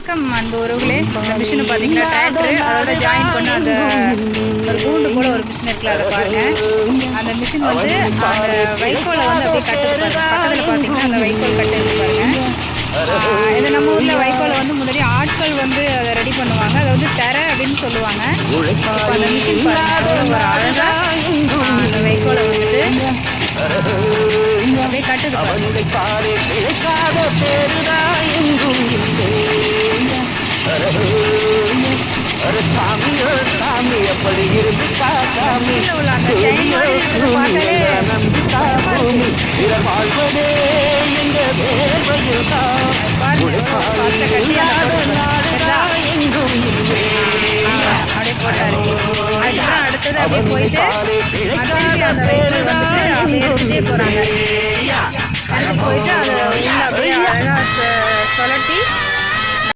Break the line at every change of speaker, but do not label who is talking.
வணக்கம் அன்பு உறவுகளே. இந்த மிஷினை பார்த்தீங்கன்னா டிராக்டரு அதோட ஜாயின் பண்ண அந்த ஒரு கூண்டு போல் ஒரு மிஷின் இருக்குல்ல, அதை பாருங்கள். அந்த மிஷின் வந்து அந்த வைக்கோலை வந்து அப்படியே கட்டுது பாருங்க. பக்கத்தில் பார்த்தீங்கன்னா அந்த வைக்கோல் கட்டுது பாருங்கள். இது நம்ம ஊரில் வைக்கோலை வந்து முன்னாடி ஆட்கள் வந்து அதை ரெடி பண்ணுவாங்க. அதை வந்து தெரை அப்படின்னு சொல்லுவாங்க. இப்போ அந்த மிஷின் பாருங்கள், ஒரு அழகாக அந்த வைக்கோலை வந்துட்டு அப்படியே கட்டுது உள்ள அந்த செயின் அப்படியே போட்டாரு. அதுக்கப்புறம் அடுத்தது அப்படியே போயிட்டு அந்த வெயிட் வந்துட்டு அப்படியே எடுத்துகிட்டே போகிறாங்க. எடுத்து போயிட்டு அதை உள்ள அப்படியே அழகாக சுழட்டி